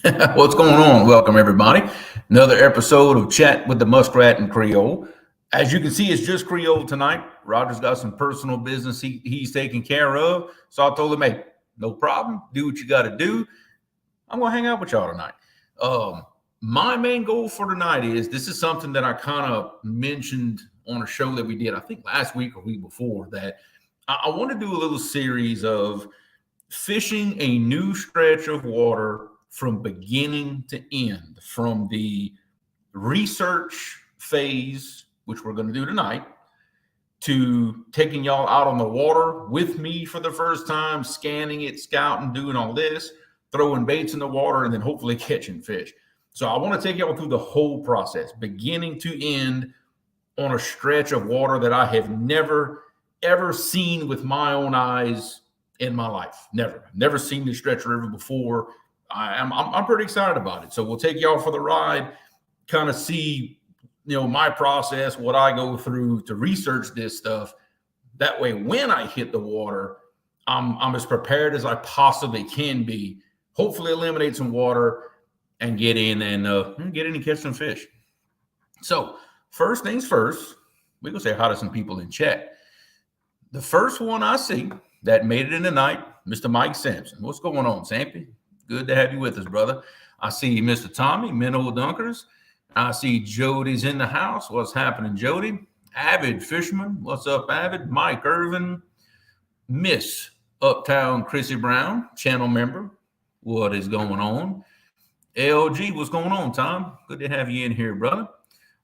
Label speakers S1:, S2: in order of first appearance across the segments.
S1: What's going on? Welcome, everybody. Another episode of Chat with the Muskrat and Creole. As you can see, it's just Creole tonight. Roger's got some personal business he's taking care of. So I told him, hey, no problem. Do what you got to do. I'm going to hang out with y'all tonight. My main goal for tonight is this is something that I kind of mentioned on a show that we did, I think last week or week before, that I want to do a little series of fishing a new stretch of water from beginning to end, from the research phase, which we're going to do tonight, to taking y'all out on the water with me for the first time, scanning it, scouting, doing all this, throwing baits in the water, and then hopefully catching fish. So I want to take y'all through the whole process, beginning to end, on a stretch of water that I have never, ever seen with my own eyes in my life. Never seen this stretch of river before. I'm pretty excited about it. So we'll take y'all for the ride, kind of see, my process, what I go through to research this stuff. That way, when I hit the water, I'm as prepared as I possibly can be. Hopefully, eliminate some water and get in and catch some fish. So first things first, we're gonna say hi to some people in chat. The first one I see that made it in tonight, Mr. Mike Sampson. What's going on, Sampy? Good to have you with us, brother. I see Mr. Tommy, Minnow Dunkers. I see Jody's in the house. What's happening, Jody? Avid Fisherman. What's up, Avid? Mike Irvin. Miss Uptown Chrissy Brown, channel member. What is going on? LG, what's going on, Tom? Good to have you in here, brother.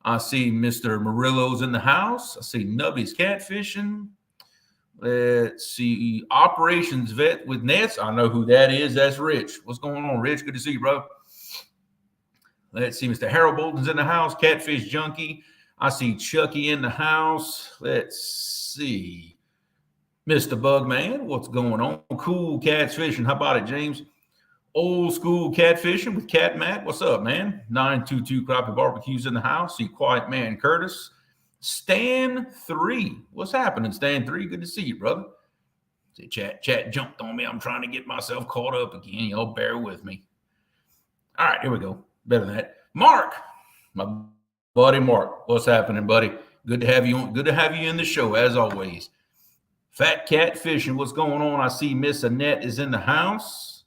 S1: I see Mr. Murillo's in the house. I see Nubby's catfishing. Let's see. Operations vet with nets. I know who that is. That's Rich. What's going on, Rich? Good to see you, bro. Let's see. Mr. Harold Bolton's in the house. Catfish Junkie. I see Chucky in the house. Let's see. Mr. Bugman. What's going on? Cool catfishing. How about it, James? Old school catfishing with Cat Matt. What's up, man? 922 Crappie Barbecues in the house. See Quiet Man Curtis. Stan 3. What's happening, Stan 3? Good to see you, brother. See, chat jumped on me. I'm trying to get myself caught up again. Y'all bear with me. All right, here we go. Better than that. Mark, my buddy Mark. What's happening, buddy? Good to have you on. Good to have you in the show, as always. Fat Cat Fishing. What's going on? I see Miss Annette is in the house.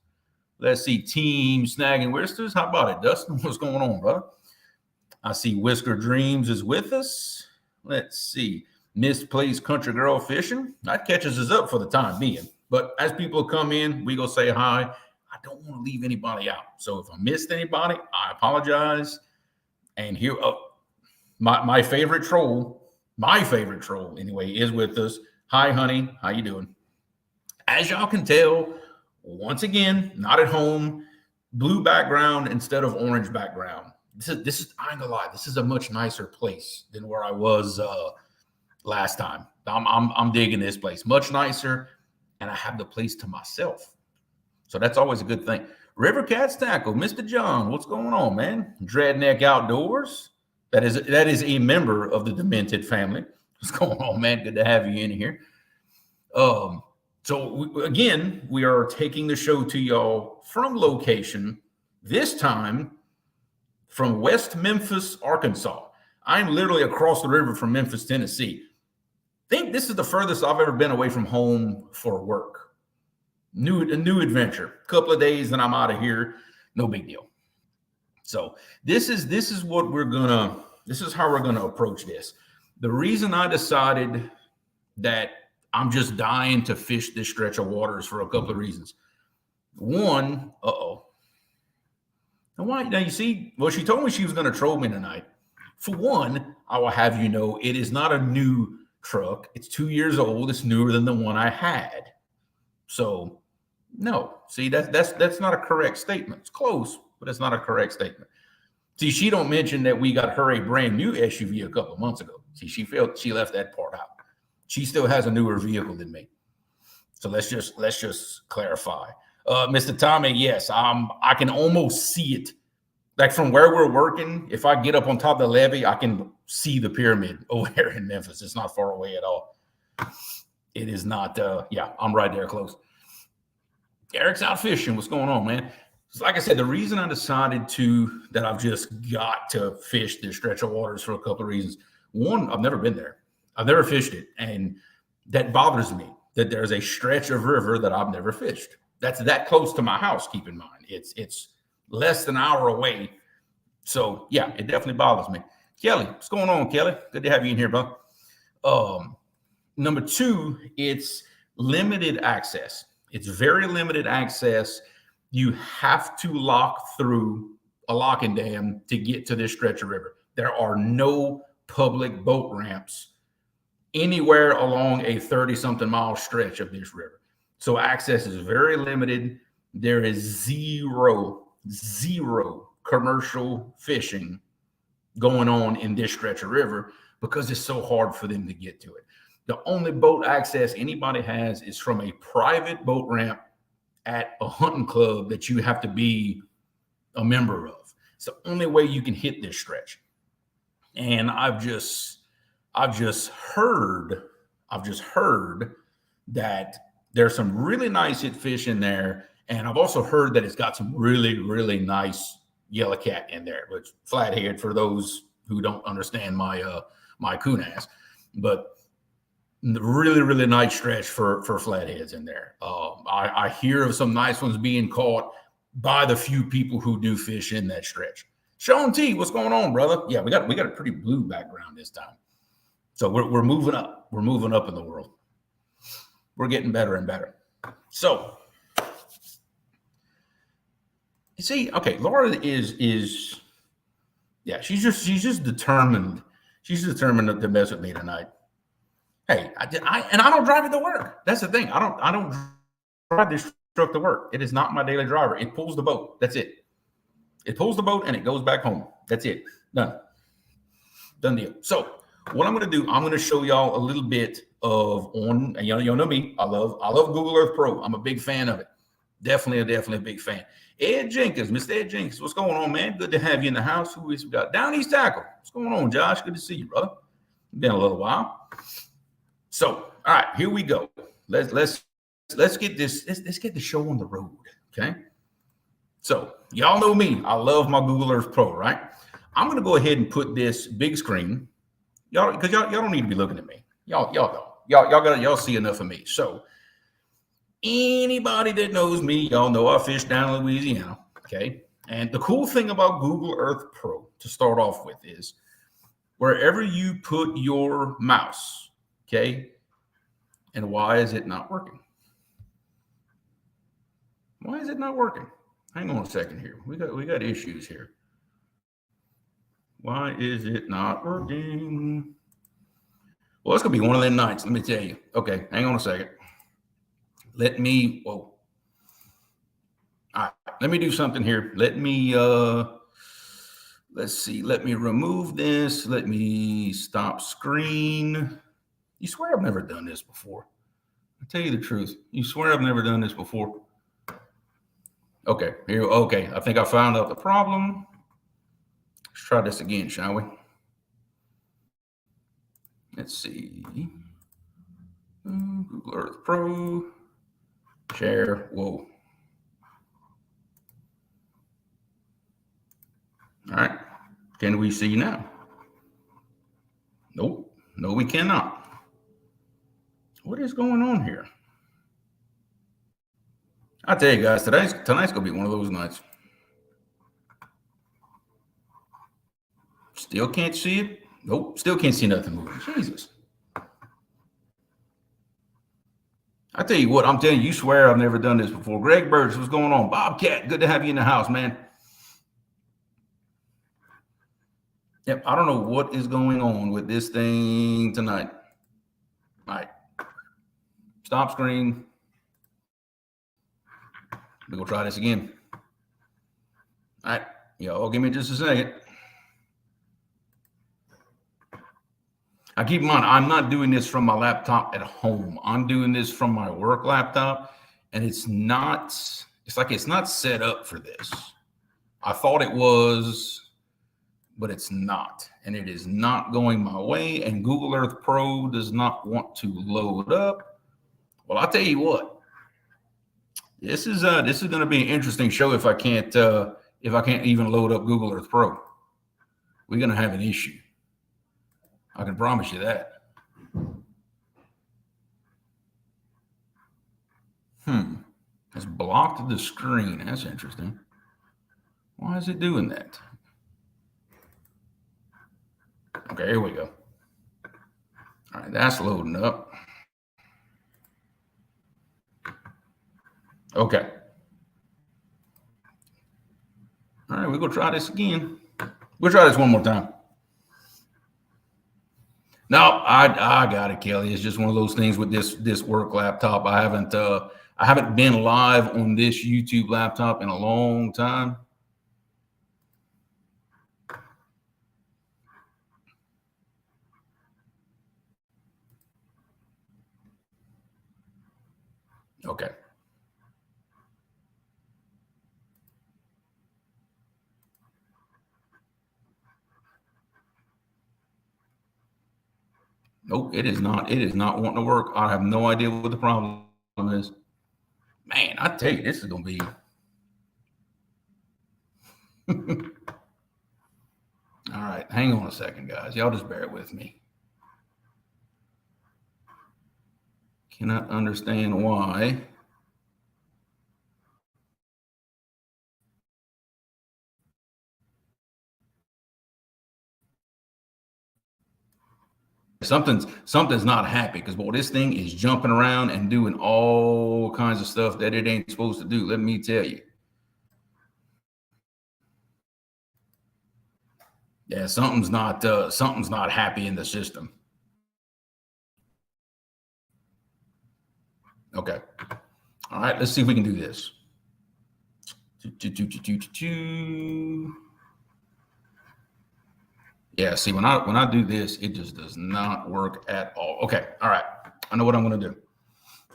S1: Let's see. Team Snagging Whisters. How about it, Dustin? What's going on, brother? I see Whisker Dreams is with us. Let's see. Misplaced Country Girl Fishing. That catches us up for the time being. But as people come in, we go say hi. I don't want to leave anybody out. So if I missed anybody, I apologize. And here, my favorite troll anyway, is with us. Hi, honey. How you doing? As y'all can tell, once again, not at home, blue background instead of orange background. This is I ain't gonna lie, this is a much nicer place than where I was last time. I'm digging this place, much nicer, and I have the place to myself. So that's always a good thing. River Cats Tackle, Mr. John, what's going on, man? Dreadneck Outdoors. That is a member of the Demented family. What's going on, man? Good to have you in here. Again, we are taking the show to y'all from location, this time from West Memphis, Arkansas. I'm literally across the river from Memphis, Tennessee. I think this is the furthest I've ever been away from home for work. A new adventure. A couple of days and I'm out of here. No big deal. So this is how we're gonna approach this. The reason I decided that I'm just dying to fish this stretch of water is for a couple of reasons. One, and why? Now you see, well, she told me she was going to troll me tonight. For one, I will have you know, it is not a new truck. It's 2 years old. It's newer than the one I had. So, no. See, that's not a correct statement. It's close, but it's not a correct statement. See, she don't mention that we got her a brand new SUV a couple of months ago. See, she left that part out. She still has a newer vehicle than me. So let's just clarify. Mr. Tommy, yes, I can almost see it. Like from where we're working, if I get up on top of the levee, I can see the pyramid over here in Memphis. It's not far away at all. It is not, I'm right there close. Eric's out fishing. What's going on, man? So like I said, the reason I decided that I've just got to fish this stretch of waters for a couple of reasons. One, I've never been there. I've never fished it. And that bothers me that there's a stretch of river that I've never fished. That's that close to my house, keep in mind. It's less than an hour away. So yeah, it definitely bothers me. Kelly, what's going on, Kelly? Good to have you in here, bro. Number two, it's limited access. It's very limited access. You have to lock through a locking dam to get to this stretch of river. There are no public boat ramps anywhere along a 30-something mile stretch of this river. So access is very limited. There is zero commercial fishing going on in this stretch of river because it's so hard for them to get to it. The only boat access anybody has is from a private boat ramp at a hunting club that you have to be a member of. It's the only way you can hit this stretch. And I've just heard that there's some really nice hit fish in there. And I've also heard that it's got some really, really nice yellow cat in there, which flathead for those who don't understand my coon ass, but really, really nice stretch for flatheads in there. I hear of some nice ones being caught by the few people who do fish in that stretch. Sean T, what's going on, brother? Yeah, we got a pretty blue background this time. So we're moving up. We're moving up in the world. We're getting better and better. So you see, okay, Laura is yeah, she's just determined. She's determined to mess with me tonight. Hey, I don't drive it to work. That's the thing. I don't drive this truck to work. It is not my daily driver. It pulls the boat. That's it. It pulls the boat and it goes back home. That's it. Done deal. So what I'm going to do, I'm going to show y'all a little bit of and y'all know me. I love Google Earth Pro. I'm a big fan of it. Definitely a big fan. Ed Jenkins, Mr. Ed Jenkins, what's going on, man? Good to have you in the house. Who is we got? Down East Tackle. What's going on, Josh? Good to see you, brother. Been a little while. So, all right, here we go. Let's get this. Let's get the show on the road. Okay. So y'all know me. I love my Google Earth Pro, right? I'm gonna go ahead and put this big screen, y'all, because y'all don't need to be looking at me. Y'all don't. Y'all see enough of me. So anybody that knows me, y'all know I fish down in Louisiana. Okay. And the cool thing about Google Earth Pro to start off with is wherever you put your mouse, okay. And why is it not working? Why is it not working? Hang on a second here. We got issues here. Why is it not working? Well, it's gonna be one of them nights. Let me tell you. Okay, hang on a second. Let me. Whoa. All right. Let me do something here. Let me. Let's see. Let me remove this. Let me stop screen. You swear I've never done this before. I tell you the truth. You swear I've never done this before. Okay, here. Okay, I think I found out the problem. Let's try this again, shall we? Let's see. Google Earth Pro. Share. Whoa. All right. Can we see now? Nope. No, we cannot. What is going on here? I tell you guys, tonight's gonna be one of those nights. Still can't see it. Nope. Still can't see nothing moving. Jesus. I tell you what, I'm telling you, you swear I've never done this before. Greg Birch, what's going on? Bobcat, good to have you in the house, man. Yep, I don't know what is going on with this thing tonight. All right. Stop screen. We're going to try this again. All right. Y'all give me just a second. I keep in mind, I'm not doing this from my laptop at home. I'm doing this from my work laptop, and it's not set up for this. I thought it was, but it's not. And it is not going my way, and Google Earth Pro does not want to load up. Well, I'll tell you what. This is going to be an interesting show if I can't even load up Google Earth Pro. We're going to have an issue. I can promise you that. It's blocked the screen. That's interesting. Why is it doing that? Okay, here we go. All right, that's loading up. Okay. All right, we're going to try this again. We'll try this one more time. No, I got it, Kelly. It's just one of those things with this work laptop. I haven't been live on this YouTube laptop in a long time. Okay. Nope, it is not. It is not wanting to work. I have no idea what the problem is. Man, I tell you, this is going to be. All right, hang on a second, guys. Y'all just bear with me. Cannot understand why. Something's not happy because, boy, this thing is jumping around and doing all kinds of stuff that it ain't supposed to do. Let me tell you. Yeah, something's not happy in the system. Okay. All right, let's see if we can do this. Yeah, see, when I do this, it just does not work at all. Okay, all right. I know what I'm going to do.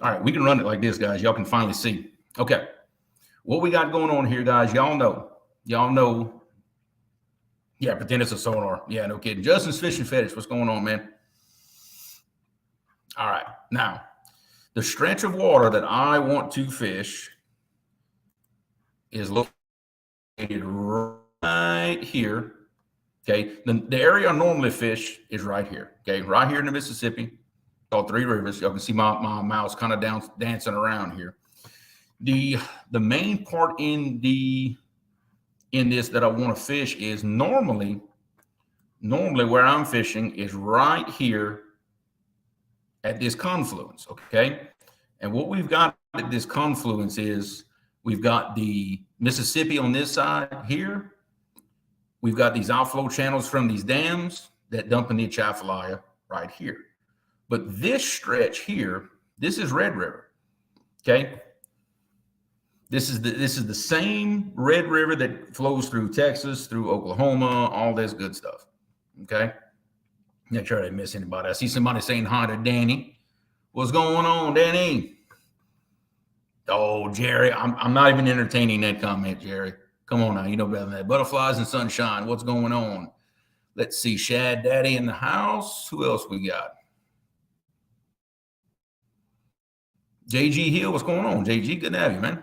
S1: All right, we can run it like this, guys. Y'all can finally see. Okay, what we got going on here, guys, y'all know. Yeah, pretend it's a sonar. Yeah, no kidding. Justin's Fishing Fetish. What's going on, man? All right, now, the stretch of water that I want to fish is located right here. Okay, the area I normally fish is right here. Okay, right here in the Mississippi, called Three Rivers. Y'all can see my mouse kind of dancing around here. The main part in this that I want to fish is normally where I'm fishing is right here at this confluence. Okay, and what we've got at this confluence is we've got the Mississippi on this side here. We've got these outflow channels from these dams that dump in the Atchafalaya right here. But this stretch here, this is Red River. Okay. This is the same Red River that flows through Texas, through Oklahoma, all this good stuff. Okay. Make sure I didn't miss anybody. I see somebody saying hi to Danny. What's going on, Danny? Oh, Jerry, I'm not even entertaining that comment, Jerry. Come on now, you know better than that. Butterflies and sunshine. What's going on? Let's see. Shad Daddy in the house. Who else we got? JG Hill. What's going on, JG? Good to have you, man.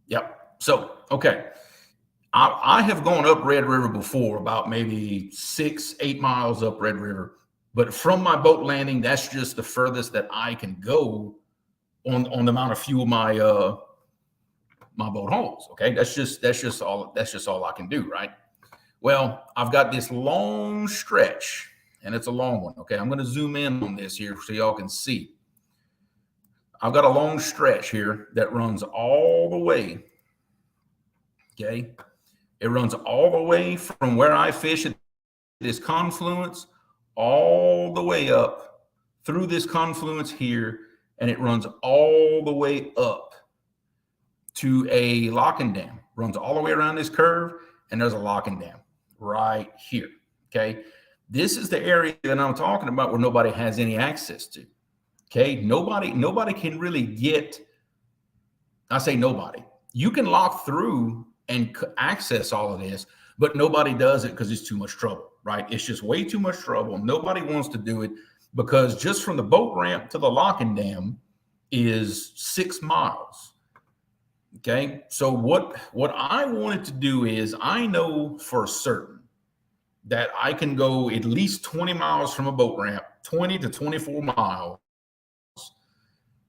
S1: Yep. So, okay. I have gone up Red River before, about maybe 6-8 miles up Red River. But from my boat landing, that's just the furthest that I can go on the amount of fuel my boat holds. Okay, that's just all I can do, right? Well, I've got this long stretch, and it's a long one. Okay, I'm going to zoom in on this here so y'all can see. I've got a long stretch here that runs all the way. Okay, it runs all the way from where I fish at this confluence all the way up through this confluence here, and it runs all the way up to a locking dam, runs all the way around this curve, and there's a locking dam right here. Okay, this is the area that I'm talking about where nobody has any access to. Okay, nobody can really get. I say nobody. You can lock through and access all of this, but nobody does it because it's too much trouble, right? It's just way too much trouble. Nobody wants to do it because just from the boat ramp to the locking dam, is 6 miles. Okay, so what I wanted to do is, I know for certain that I can go at least 20 miles from a boat ramp, 20 to 24 miles,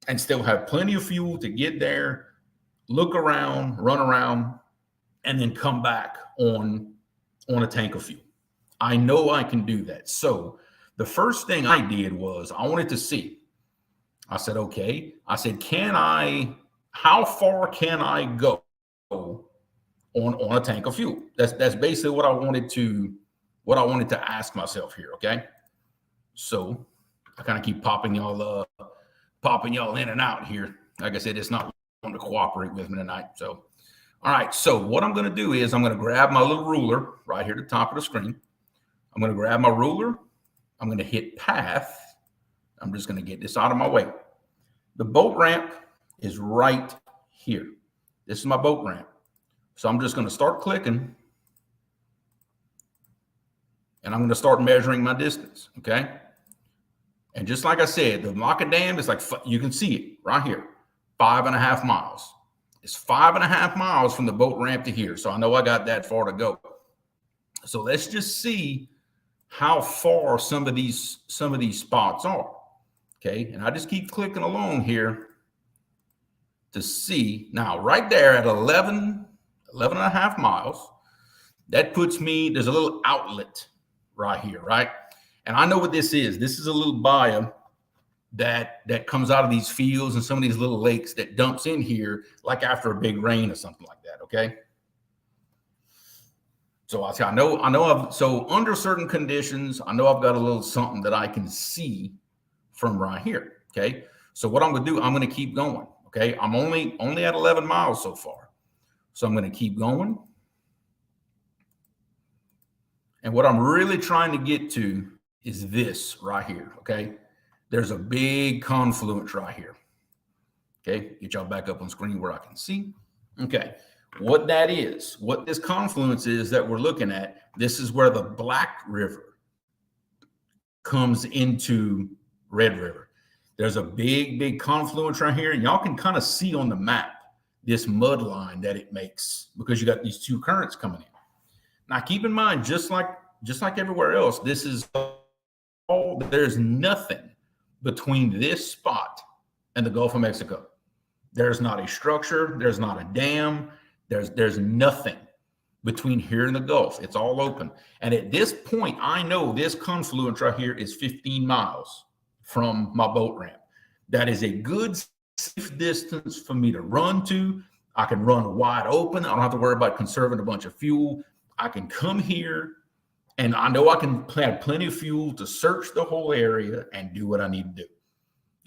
S1: and still have plenty of fuel to get there, look around, run around, and then come back on a tank of fuel. I know I can do that. So the first thing I did was, I wanted to see. I said, okay. I said, how far can I go on a tank of fuel? That's basically what I wanted to ask myself here. Okay. So I kind of keep popping y'all in and out here. Like I said, it's not going to cooperate with me tonight. So, all right. So what I'm going to do is, I'm going to grab my little ruler right here at the top of the screen. I'm going to grab my ruler. I'm going to hit path. I'm just going to get this out of my way. The boat ramp is right here. This is my boat ramp. So I'm just going to start clicking, and I'm going to start measuring my distance. Okay. And just like I said, the macadam is like, you can see it right here, 5.5 miles. It's 5.5 miles from the boat ramp to here. So I know I got that far to go. So let's just see how far some of these spots are. Okay. And I just keep clicking along here to see. Now, right there at 11.5 miles, that puts me, there's a little outlet right here, right? And I know what this is. This is a little bayou that comes out of these fields and some of these little lakes that dumps in here, like after a big rain or something like that. Okay. So I know so under certain conditions, I know I've got a little something that I can see from right here. Okay. So what I'm going to do, I'm going to keep going. Okay. I'm only at 11 miles so far. So I'm going to keep going. And what I'm really trying to get to is this right here. Okay. There's a big confluence right here. Okay. Get y'all back up on screen where I can see. Okay. What that is, what this confluence is that we're looking at, this is where the Black River comes into Red River. There's a big confluence right here, and y'all can kind of see on the map this mud line that it makes, because you got these two currents coming in. Now, keep in mind, just like everywhere else, this is all, there's nothing between this spot and the Gulf of Mexico. There's not a structure, there's not a dam. There's nothing between here and the Gulf. It's all open. And at this point, I know this confluence right here is 15 miles from my boat ramp. That is a good safe distance for me to run to. I can run wide open. I don't have to worry about conserving a bunch of fuel. I can come here, and I know I can have plenty of fuel to search the whole area and do what I need to do.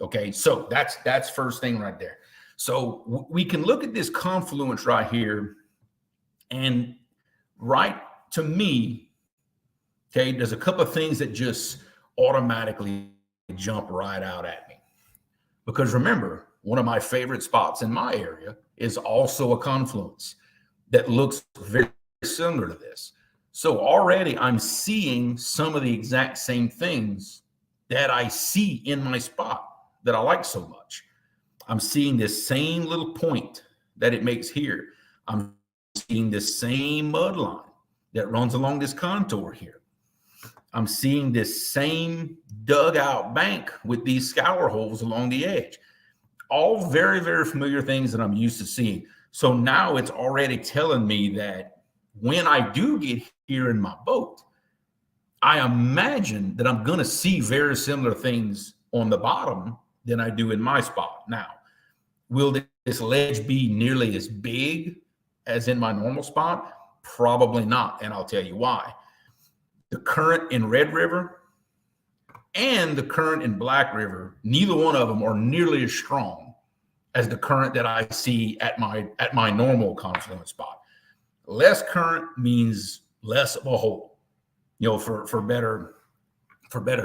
S1: Okay, so that's first thing right there. So we can look at this confluence right here, and right to me, okay, there's a couple of things that just automatically jump right out at me. Because remember, one of my favorite spots in my area is also a confluence that looks very similar to this. So already I'm seeing some of the exact same things that I see in my spot that I like so much. I'm seeing this same little point that it makes here. I'm seeing this same mud line that runs along this contour here. I'm seeing this same dugout bank with these scour holes along the edge. All very, very familiar things that I'm used to seeing. So now it's already telling me that when I do get here in my boat, I imagine that I'm going to see very similar things on the bottom than I do in my spot. Now, will this ledge be nearly as big as in my normal spot? Probably not, and I'll tell you why. The current in Red River and the current in Black River, neither one of them are nearly as strong as the current that I see at my normal confluence spot. Less current means less of a hole, for better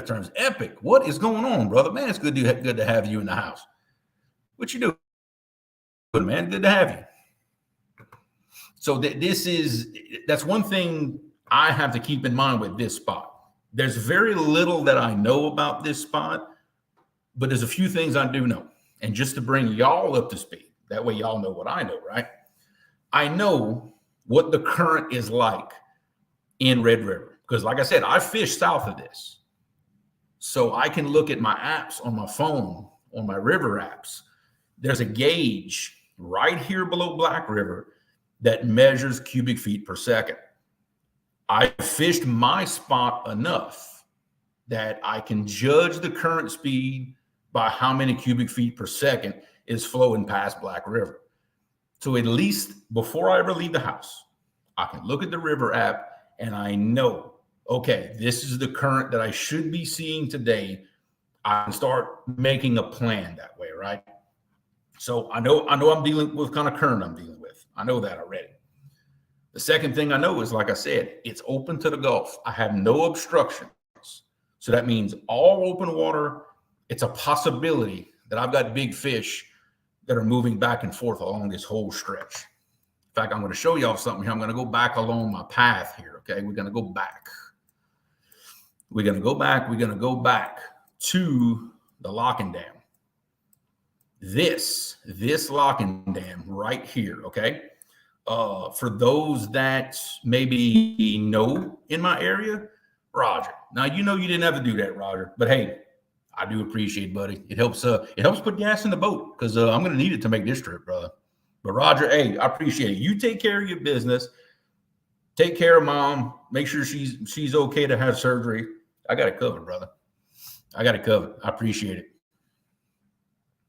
S1: terms. Epic, what is going on, brother? Man, it's good to have you in the house. What you doing? Good, man. Good to have you. So that's one thing I have to keep in mind with this spot. There's very little that I know about this spot, but there's a few things I do know. And just to bring y'all up to speed, that way y'all know what I know, right? I know what the current is like in Red River. Because like I said, I fish south of this. So I can look at my apps on my phone, on my river apps. There's a gauge right here below Black River that measures cubic feet per second. I fished my spot enough that I can judge the current speed by how many cubic feet per second is flowing past Black River. So at least before I ever leave the house, I can look at the river app and I know, okay, this is the current that I should be seeing today. I can start making a plan that way, right? So I know I'm dealing with kind of current I'm dealing with. I know that already. The second thing I know is, like I said, it's open to the Gulf. I have no obstructions. So that means all open water. It's a possibility that I've got big fish that are moving back and forth along this whole stretch. In fact, I'm going to show y'all something here. I'm going to go back along my path here, okay? We're going to go back. We're going to go back. We're going to go back to the locking dam. This locking dam right here, okay? For those that maybe know in my area, Roger. Now, you know you didn't have to do that, Roger, but hey, I do appreciate it, buddy. It helps put gas in the boat because I'm going to need it to make this trip, brother. But Roger, hey, I appreciate it. You take care of your business. Take care of mom. Make sure she's okay to have surgery. I got it covered, brother. I got it covered. I appreciate it.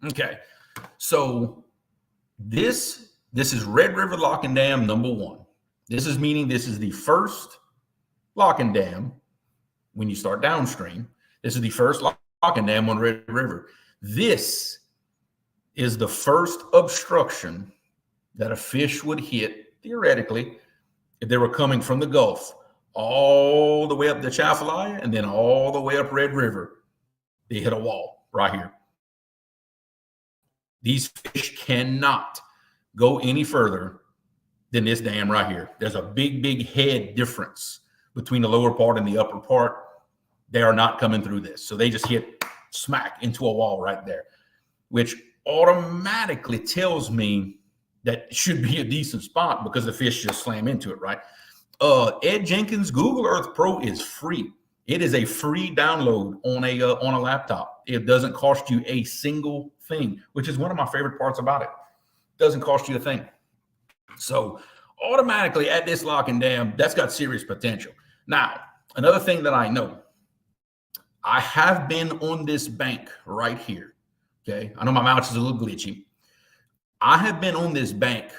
S1: Okay. So this is Red River Locking Dam number 1. This is meaning this is the first locking dam when you start downstream. This is the first locking dam on Red River. This is the first obstruction that a fish would hit, theoretically, if they were coming from the Gulf all the way up the Chafalaya and then all the way up Red River. They hit a wall right here. These fish cannot go any further than this dam right here. There's a big head difference between the lower part and the upper part. They are not coming through this. So they just hit smack into a wall right there, which automatically tells me that should be a decent spot because the fish just slam into it, right? Ed Jenkins, Google Earth Pro is free. It is a free download on a laptop. It doesn't cost you a single thing, which is one of my favorite parts about it. It doesn't cost you a thing. So automatically at this locking dam, that's got serious potential. Now, another thing that I know, I have been on this bank right here. Okay. I know my mouse is a little glitchy. I have been on this bank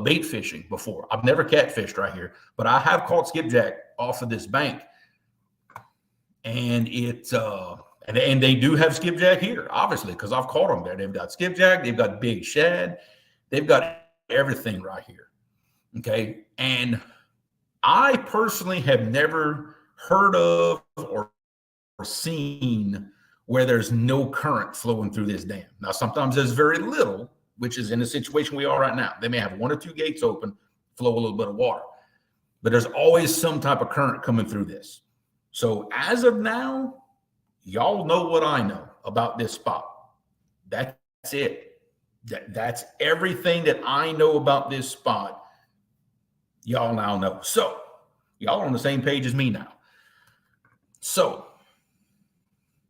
S1: bait fishing before. I've never catfished right here, but I have caught skipjack off of this bank. And and they do have skipjack here, obviously, because I've caught them there. They've got skipjack, they've got big shad, they've got everything right here. Okay. And I personally have never heard of or seen where there's no current flowing through this dam. Now, sometimes there's very little, which is in the situation we are right now. They may have 1 or 2 gates open, flow a little bit of water, but there's always some type of current coming through this. So as of now, y'all know what I know about this spot. That's it. That's everything that I know about this spot. Y'all now know. So y'all are on the same page as me now. So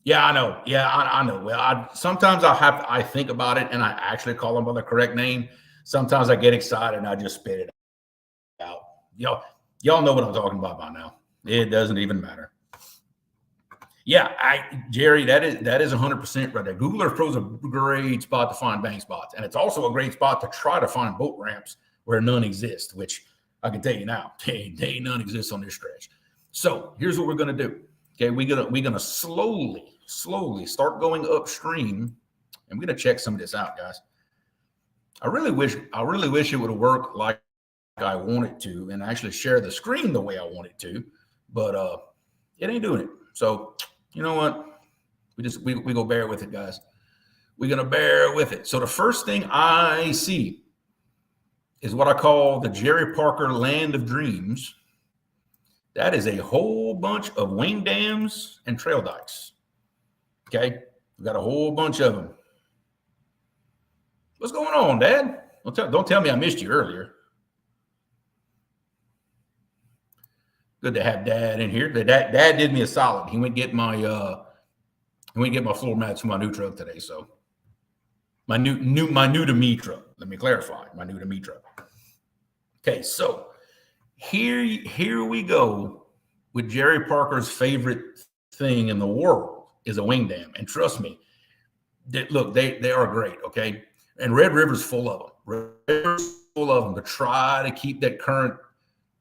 S1: yeah, I know. Yeah, I know. Well, sometimes I think about it and I actually call them by the correct name. Sometimes I get excited and I just spit it out. Y'all know what I'm talking about by now. It doesn't even matter. Yeah, Jerry, that is 100% right there. Google Earth Pro is a great spot to find bank spots, and it's also a great spot to try to find boat ramps where none exist. Which I can tell you now, they none exist on this stretch. So here's what we're gonna do. Okay, we're gonna slowly start going upstream, and we're gonna check some of this out, guys. I really wish it would have worked like I want it to, and actually share the screen the way I want it to, but it ain't doing it. So you know what? We go bear with it, guys. We're gonna bear with it. So the first thing I see is what I call the Jerry Parker Land of Dreams. That is a whole bunch of wing dams and trail dikes. Okay, we got a whole bunch of them. What's going on, Dad? Don't tell me I missed you earlier. Good to have Dad in here. Dad did me a solid. He went get my floor mats for my new truck today. So my new to me truck. Let me clarify. My new to me truck. Okay, so here we go with Jerry Parker's favorite thing in the world is a wing dam. And trust me, they are great, okay? And Red River's full of them. Red River's full of them to try to keep that current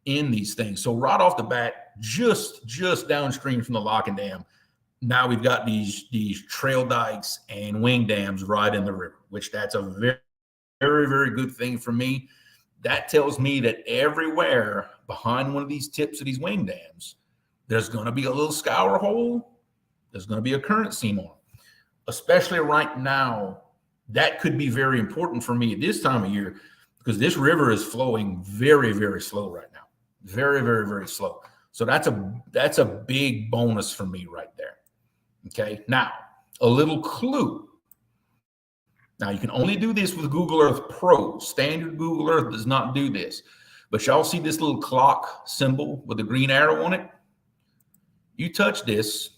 S1: in these things. So right off the bat, just downstream from the locking dam, now we've got these trail dikes and wing dams right in the river, which that's a very, very, very good thing for me. That tells me that everywhere behind one of these tips of these wing dams, there's going to be a little scour hole. There's going to be a current seam on it. Especially right now, that could be very important for me at this time of year because this river is flowing very, very slow right now. Very, very, very slow. So that's a big bonus for me right there. Okay. Now, a little clue. Now, you can only do this with Google Earth Pro. Standard Google Earth does not do this. But y'all see this little clock symbol with the green arrow on it? You touch this,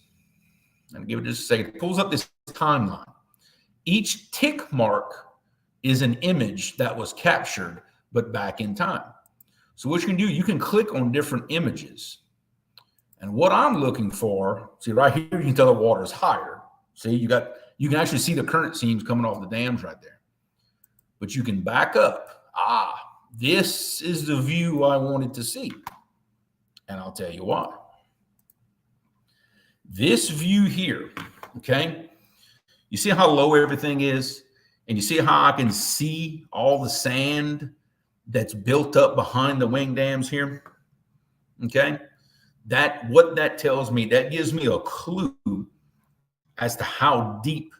S1: and give it just a second. It pulls up this timeline. Each tick mark is an image that was captured, but back in time. So what you can do, you can click on different images. And what I'm looking for, see right here, you can tell the water is higher. See, you can actually see the current seams coming off the dams right there. But you can back up. This is the view I wanted to see. And I'll tell you why. This view here, okay? You see how low everything is? And you see how I can see all the sand that's built up behind the wing dams here? Okay? What that tells me, that gives me a clue as to how deep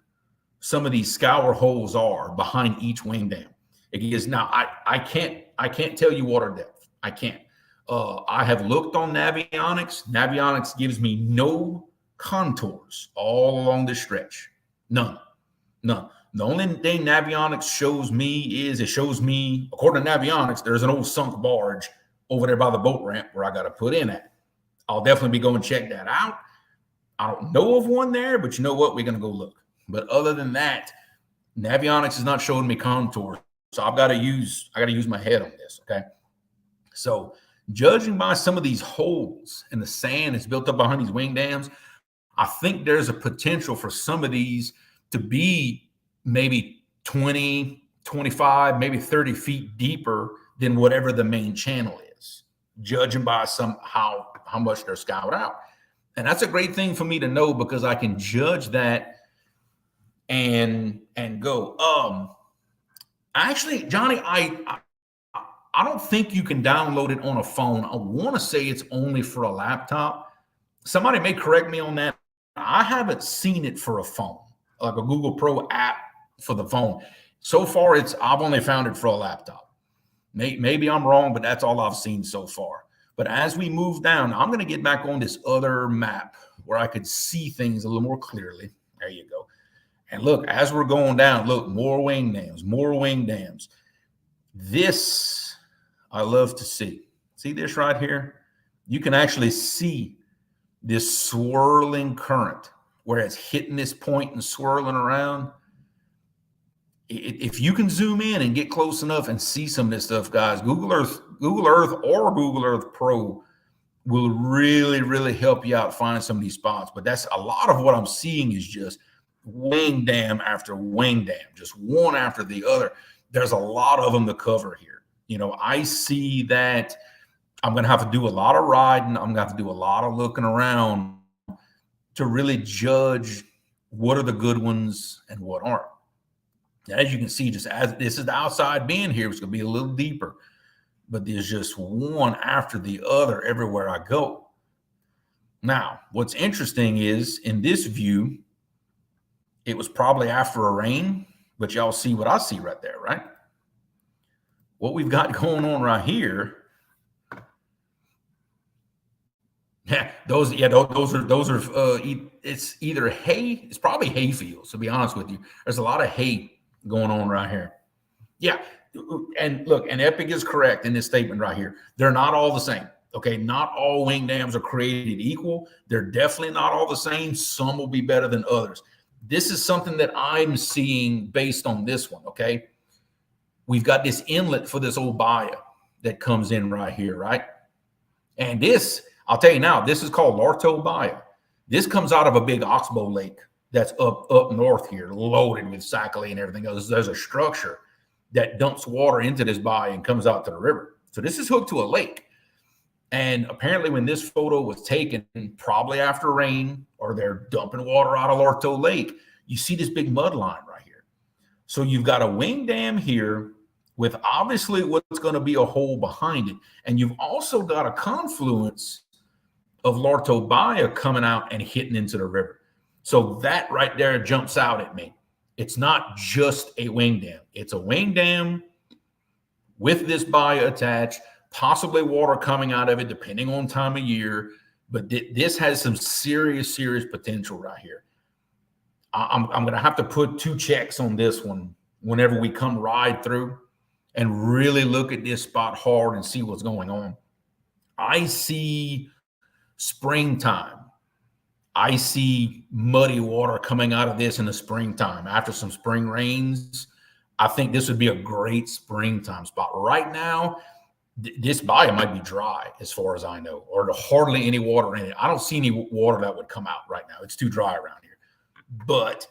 S1: some of these scour holes are behind each wing dam. Because now I can't tell you water depth. I can't. I have looked on Navionics. Navionics gives me no contours all along this stretch. None. The only thing Navionics shows me is it shows me, according to Navionics, there's an old sunk barge over there by the boat ramp where I got to put in at. I'll definitely be going to check that out. I don't know of one there, but you know what? We're going to go look. But other than that, Navionics is not showing me contours. So I got to use my head on this. Okay. So judging by some of these holes and the sand that's built up behind these wing dams, I think there's a potential for some of these to be maybe 20, 25, maybe 30 feet deeper than whatever the main channel is, judging by how much they're scoured out. And that's a great thing for me to know because I can judge that and go, actually, Johnny, I don't think you can download it on a phone. I want to say it's only for a laptop. Somebody may correct me on that. I haven't seen it for a phone, like a Google Pro app for the phone. So far, I've only found it for a laptop. Maybe I'm wrong, but that's all I've seen so far. But as we move down, I'm going to get back on this other map where I could see things a little more clearly. There you go. And look, as we're going down, look, more wing dams. This I love to see. See this right here? You can actually see this swirling current where it's hitting this point and swirling around. If you can zoom in and get close enough and see some of this stuff, guys, Google Earth or Google Earth Pro will really, really help you out finding some of these spots. But that's a lot of what I'm seeing is just wing dam after wing dam, just one after the other. There's a lot of them to cover here. You know, I see that I'm going to have to do a lot of riding. I'm going to have to do a lot of looking around to really judge what are the good ones and what aren't. As you can see, just as this is the outside being here, it's going to be a little deeper, but there's just one after the other everywhere I go. Now, what's interesting is in this view, it was probably after a rain, but y'all see what I see right there, right? What we've got going on right here. Those are it's either hay, it's probably hay fields, to be honest with you. There's a lot of hay going on right here. Yeah. And look, and Epic is correct in this statement right here. They're not all the same. Okay. Not all wing dams are created equal. They're definitely not all the same. Some will be better than others. This is something that I'm seeing based on this one. Okay. We've got this inlet for this old bayou that comes in right here, right? And this, I'll tell you now, this is called Larto Bayou. This comes out of a big oxbow lake that's up north here, loaded with saccade and everything else. There's a structure that dumps water into this bayou and comes out to the river. So this is hooked to a lake. And apparently when this photo was taken, probably after rain, or they're dumping water out of Larto Lake, you see this big mud line right here. So you've got a wing dam here with obviously what's going to be a hole behind it. And you've also got a confluence of Larto Bayou coming out and hitting into the river. So that right there jumps out at me. It's not just a wing dam. It's a wing dam with this bayou attached, possibly water coming out of it, depending on time of year. But this has some serious, serious potential right here. I'm going to have to put 2 checks on this one whenever we come ride through and really look at this spot hard and see what's going on. I see springtime. I see muddy water coming out of this in the springtime after some spring rains. I think this would be a great springtime spot. Right now, this bayou might be dry as far as I know, or hardly any water in it. I don't see any water that would come out right now. It's too dry around here. But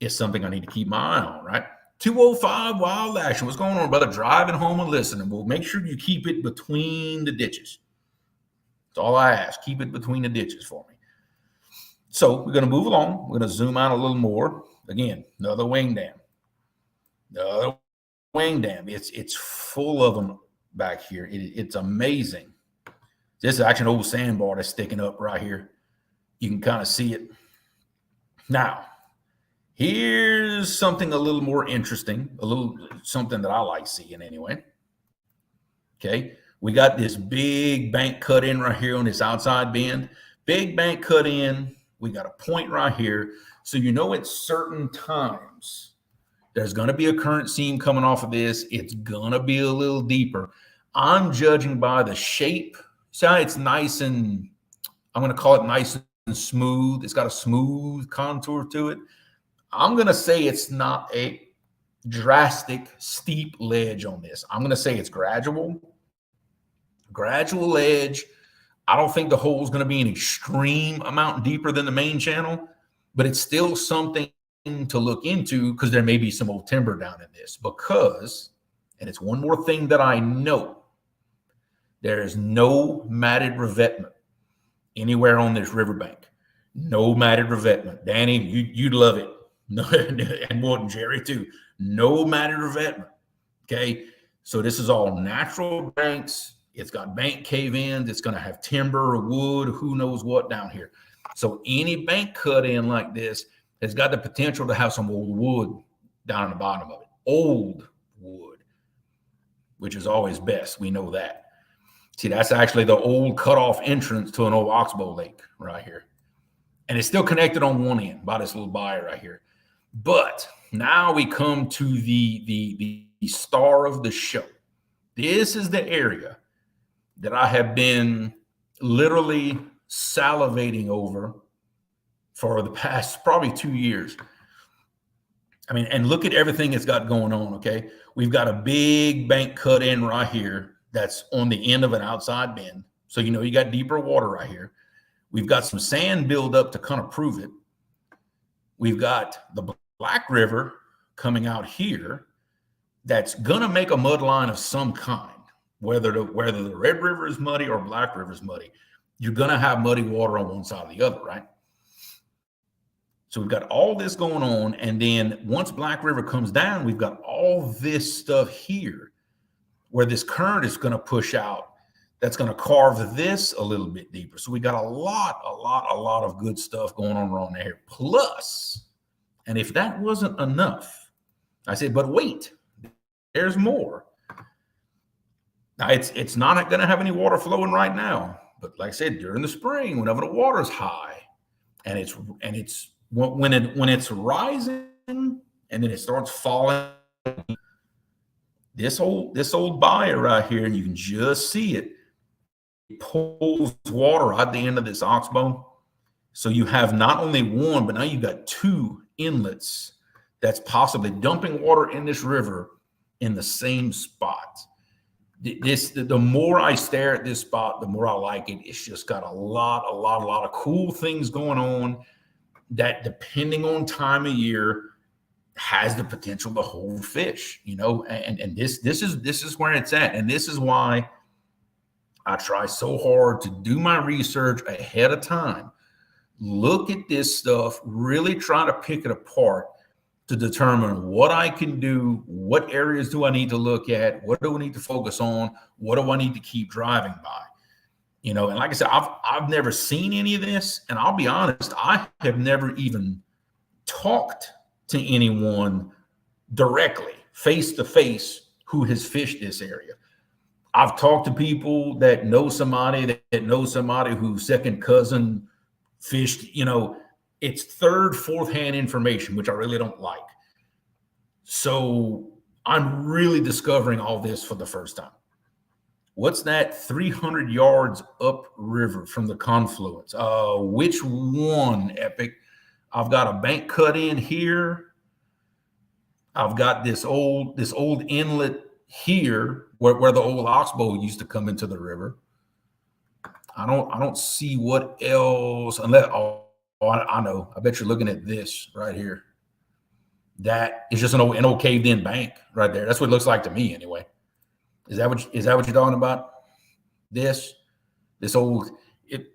S1: it's something I need to keep my eye on, right? 205 Wild Action. What's going on, brother? Driving home and listening. Well, make sure you keep it between the ditches. That's all I ask. Keep it between the ditches for me. So we're going to move along. We're going to zoom out a little more. Again, another wing dam. Another wing dam. It's full of them back here. It's amazing. This is actually an old sandbar that's sticking up right here. You can kind of see it. Now, here's something a little more interesting, something that I like seeing anyway. Okay, we got this big bank cut in right here on this outside bend. Big bank cut in. We got a point right here. So you know at certain times, there's going to be a current seam coming off of this. It's going to be a little deeper. I'm judging by the shape. See how it's nice and, I'm going to call it nice and smooth. It's got a smooth contour to it. I'm going to say it's not a drastic, steep ledge on this. I'm going to say it's gradual ledge. I don't think the hole is going to be an extreme amount deeper than the main channel, but it's still something to look into because there may be some old timber down in this because, and it's one more thing that I know, there is no matted revetment anywhere on this riverbank. No matted revetment. Danny, you'd love it. No, and Morton, Jerry too. No matted revetment. Okay, so this is all natural banks. It's got bank cave-ins. It's going to have timber or wood, who knows what down here. So any bank cut in like this has got the potential to have some old wood down in the bottom of it. Old wood, which is always best. We know that. See, that's actually the old cutoff entrance to an old oxbow lake right here. And it's still connected on one end by this little bayou right here. But now we come to the star of the show. This is the area that I have been literally salivating over for the past probably 2 years. I mean, and look at everything it's got going on, okay? We've got a big bank cut in right here that's on the end of an outside bend. So, you know, you got deeper water right here. We've got some sand buildup to kind of prove it. We've got the Black River coming out here that's going to make a mud line of some kind. Whether the Red River is muddy or Black River is muddy, you're going to have muddy water on one side or the other, right? So we've got all this going on. And then once Black River comes down, we've got all this stuff here where this current is going to push out. That's going to carve this a little bit deeper. So we got a lot of good stuff going on around there. Plus, and if that wasn't enough, I said, but wait, there's more. Now, it's not going to have any water flowing right now, but like I said, during the spring, whenever the water is high, and it's when it's rising and then it starts falling, This old buyer right here, you can just see it. It pulls water out the end of this oxbow. So you have not only one, but now you've got two inlets that's possibly dumping water in this river in the same spot. The more I stare at this spot, the more I like it. It's just got a lot of cool things going on that, depending on time of year, has the potential to hold fish, and this is where it's at. And this is why I try so hard to do my research ahead of time. Look at this stuff, really try to pick it apart to determine what I can do, what areas do I need to look at, what do I need to focus on, what do I need to keep driving by. And like I said, I've never seen any of this, and I'll be honest, I have never even talked to anyone directly, face to face, who has fished this area. I've talked to people that know somebody that knows somebody whose second cousin fished. It's third, fourth hand information, which I really don't like. So I'm really discovering all this for the first time. What's that 300 yards upriver from the confluence? Which one, Epic? I've got a bank cut in here. I've got this old inlet here where the old oxbow used to come into the river. I don't see what else, unless I know. I bet you're looking at this right here. That is just an old caved in bank right there. That's what it looks like to me, anyway. Is that what you're talking about? This old.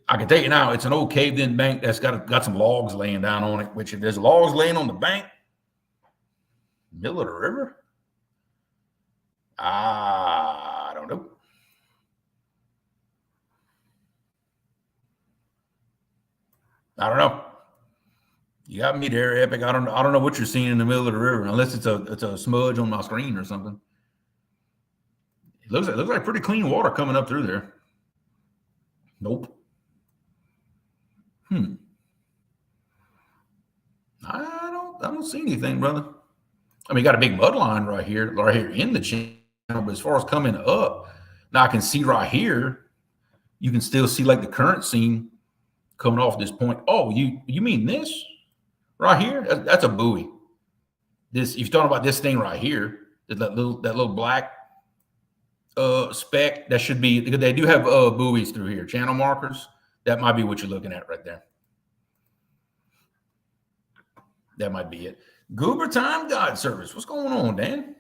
S1: I can tell you now, it's an old caved in bank that's got some logs laying down on it. Which, if there's logs laying on the bank, middle of the river, I don't know. I don't know. You got me there, Epic. I don't know what you're seeing in the middle of the river, unless it's a smudge on my screen or something. It looks like pretty clean water coming up through there. Nope. I don't see anything, brother. I mean, you got a big mud line right here in the channel, but as far as coming up, now I can see right here, you can still see like the current scene coming off this point. Oh, you mean this right here? That's a buoy. This, if you're talking about this thing right here, that little black speck, that should be, because they do have buoys through here, channel markers. That might be what you're looking at right there. That might be it. Goober Time Guide Service. What's going on, Dan?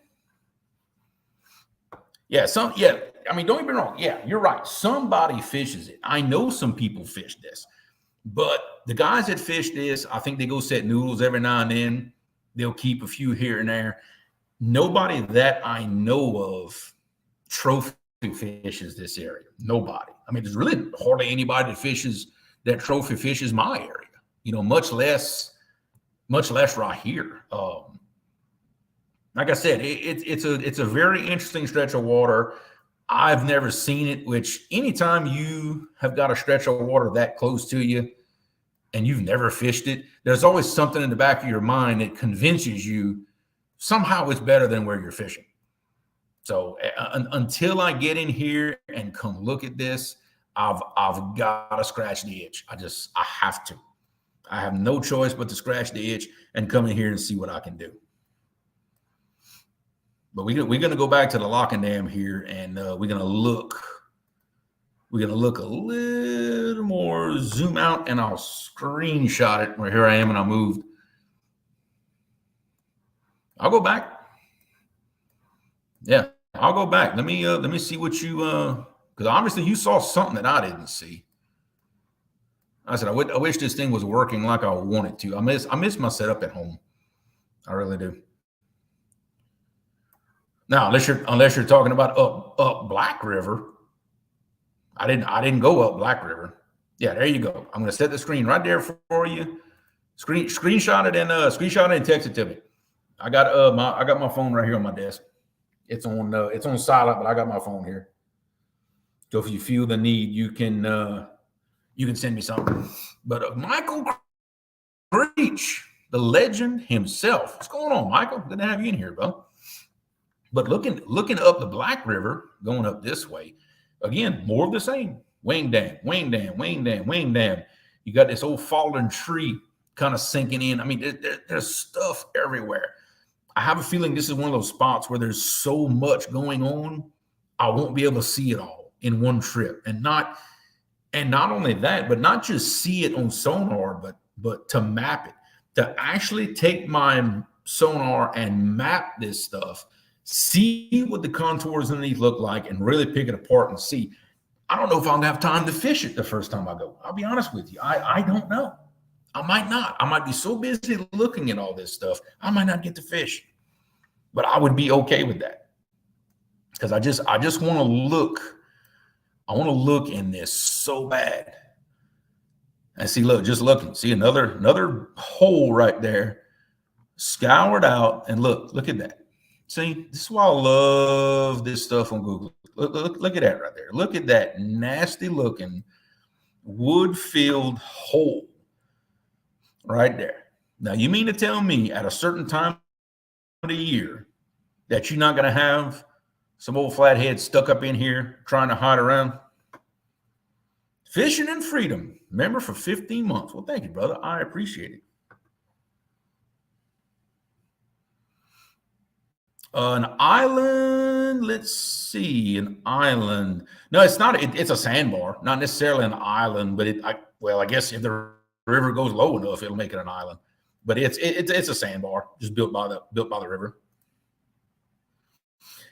S1: Yeah, I mean, don't get me wrong. Yeah, you're right. Somebody fishes it. I know some people fish this, but the guys that fish this, I think they go set noodles every now and then. They'll keep a few here and there. Nobody that I know of trophy fishes this area. Nobody. I mean, there's really hardly anybody that trophy fishes my area. Much less right here. Like I said, it's a very interesting stretch of water. I've never seen it, which anytime you have got a stretch of water that close to you and you've never fished it, there's always something in the back of your mind that convinces you somehow it's better than where you're fishing. So until I get in here and come look at this, I've got to scratch the itch. I have to. I have no choice but to scratch the itch and come in here and see what I can do. But we're going to go back to the lock and dam here, and we're going to look a little more, zoom out, and I'll screenshot it. Where here I am, and I moved. I'll go back. Yeah, I'll go back. Let me see what you because obviously you saw something that I didn't see. I said I wish this thing was working like I wanted to. I miss my setup at home. I really do. Now, unless you're talking about up Black River, I didn't go up Black River. Yeah, there you go. I'm going to set the screen right there for you. Screenshot it and text it to me. I got my phone right here on my desk. It's on silent, but I got my phone here. So if you feel the need, you can send me something. But Michael Creech, the legend himself. What's going on, Michael? Good to have you in here, bro. But looking up the Black River, going up this way, again, more of the same. Wing dam, wing dam, wing dam, wing dam. You got this old fallen tree kind of sinking in. I mean, there's stuff everywhere. I have a feeling this is one of those spots where there's so much going on, I won't be able to see it all in one trip. And not only that, but not just see it on sonar, but to map it, to actually take my sonar and map this stuff, see what the contours underneath look like, and really pick it apart and see. I don't know if I'll have time to fish it the first time I go. I'll be honest with you. I don't know. I might not. I might be so busy looking at all this stuff, I might not get to fish. But I would be okay with that. Because I just want to look. I want to look in this so bad. And see, look, just looking. See another hole right there, scoured out. And look at that. See, this is why I love this stuff on Google. Look at that right there. Look at that nasty looking wood-filled hole right there. Now, you mean to tell me at a certain time of the year that you're not going to have some old flathead stuck up in here trying to hide around? Fishing in freedom. Remember, for 15 months. Well, thank you, brother. I appreciate it. An island. Let's see. An island. No, it's not. It's a sandbar. Not necessarily an island, but I guess if the river goes low enough, it'll make it an island. But it's a sandbar just built by the river.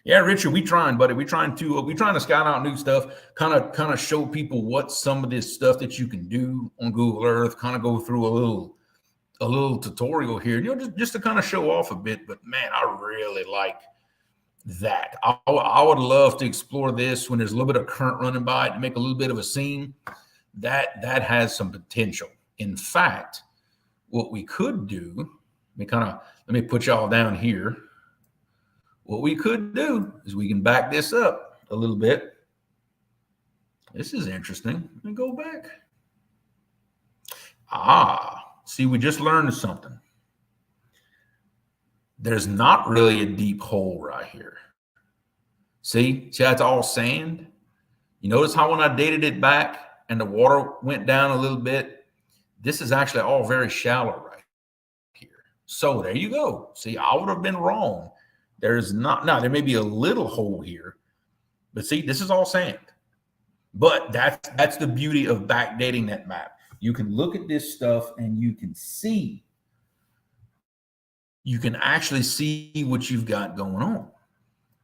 S1: Yeah, Richard, we trying, buddy. We trying to scout out new stuff, kind of show people what some of this stuff that you can do on Google Earth, kind of go through a little tutorial here, just to kind of show off a bit. But man, I really like that. I would love to explore this when there's a little bit of current running by it to make a little bit of a scene. That has some potential. In fact, what we could do, let me put y'all down here. What we could do is we can back this up a little bit. This is interesting. Let me go back. See, we just learned something. There's not really a deep hole right here. See, that's all sand. You notice how when I dated it back and the water went down a little bit, this is actually all very shallow right here. So there you go. See, I would have been wrong. There's not, now there may be a little hole here, but see, this is all sand. But that's the beauty of backdating that map. You can look at this stuff and you can actually see what you've got going on.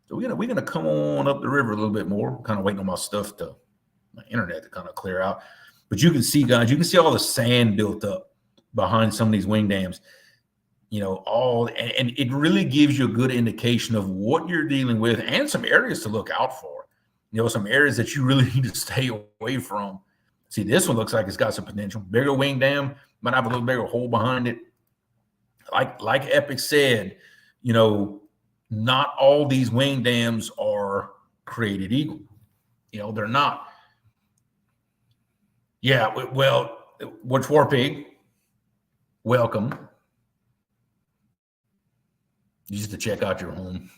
S1: So we're gonna come on up the river a little bit more. Kind of waiting on my internet to kind of clear out. But you can see, guys, you can see all the sand built up behind some of these wing dams. And it really gives you a good indication of what you're dealing with and some areas to look out for. Some areas that you really need to stay away from. See, this one looks like it's got some potential. Bigger wing dam, might have a little bigger hole behind it. Like Epic said, not all these wing dams are created equal. They're not. Yeah, well, what's War Pig? Welcome. Just to check out your home.